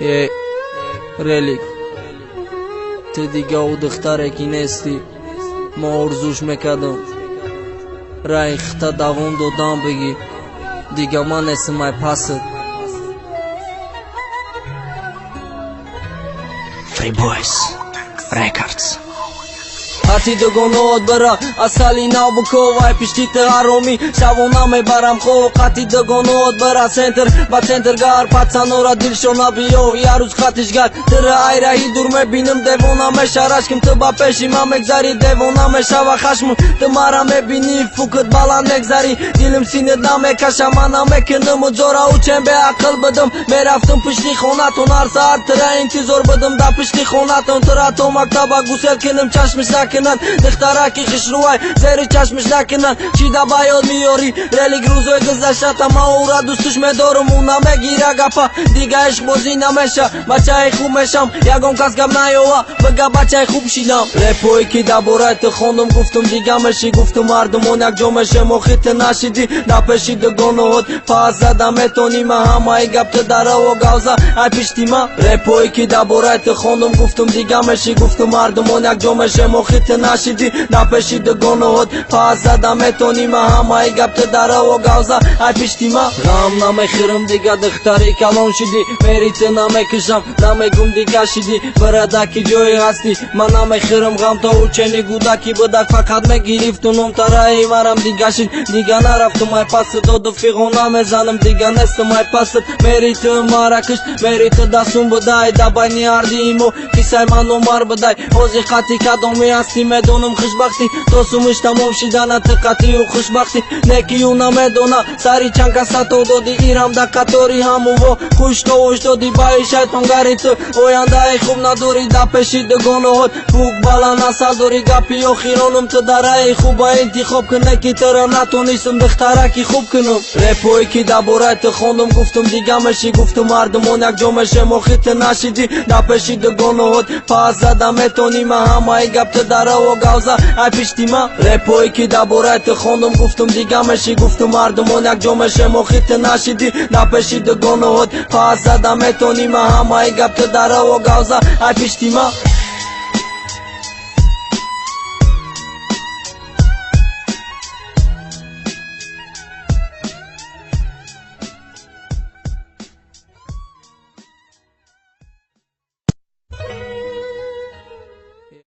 Relic Ty دیگه او دخترکی نیستی ما ارزوش میکردم ریخته دوون دادم بگی دیگه من نیستم پست Free Boys Records حتی دگانات برا اصلی نو بکو وای پشتی تهارومی شوانا میبرم خوب حتی دگانات برا سنتر با سنترگار پاتسانورا دلشونا بیو یا روز خطشگر تر ایرهی دور میبینم دیوانا میشارش کم تو با پیشی ما مگذاری دیوانا میشوا خشم تو مارا میبینی فکت بالا نگذاری دیلم سینه نمیکشم من نمیکنم و جورا و چند به عقل بدم میرفتم پشتی خونتون هر ساعت تر انتظار بدم دا پشتی خونتون تر تو مکتبا گوسل کنم چشمش نکنن دخترکی خش روی زیر چشمش نکنن چی دا باید میاری ریلیک روزوی گذشت ما او را دوستش میدارم اونا میگیره گپا دیگه عشق بازی نمیشه بچه خوب میشم یکم کس گم نیوه بگه بچه خوب شیدم رپوی که دا برایت خوندم گفتم دیگه میشی گفتم مردمون یک جا میشه مخیط نشیدی دا پشی دگانهات پاس زدم میتونی ما همه گپ داره و گوزه ای پشتی ما رپوی که دا برایت خوندم گفتم دیگه میشی گفتم مردمون یک جا میشه مخیط نشیدی دا پشی دگانهات پاس زدم میتونی ما همه گپ داره و گوزه ای پشتی ما غم نمیخورم دیگه دختری کلان شدی میریت نمیکشم نمیگم دیگه شدی برادکی جایی هستی من نمیخورم غم تا او چنی گودکی بدک فقط میگیریفتونم ترایی مرم دیگه شد دیگه نرفتم ای پست داد و فیغو نمیزنم دیگه نستم ای پست میریت مارکش میریت دستون بدای دبانی اردیمو کسای منو مار بدای اوزی خطی کدامی هستی میدونم خوشبختی تو سومش تمام شدن تقاتی و خوشبختی نکیو نمیدونه سری چند کسا تو دادی ایرم دا کتوری همو و خوش تو اوش دادی بای شیطان گری تو اوینده ای خوب نداری دا پشی دگانهات فوق بالا نسل داری گپی و خیرانم تو داره خوب انتخاب کنه که ترا نتونیستم دخترکی خوب کنم رپوی که دا برایت خوندم گفتم دیگه میشی گفتم مردمون یک جا میشه مخیط نشیدی دا پشی دگانهات پاس زدم میتونی ما همه گپ داره و گوزه ای پشتی ما رپوی که دا برایت خوندم گفتم دیگه میشی گفتم مردمون یک جا میشه مخیط نشیدی دا پشی دگانهات پاس زدم میتونی ما همه گپ داره و گوزه ای پشتی ما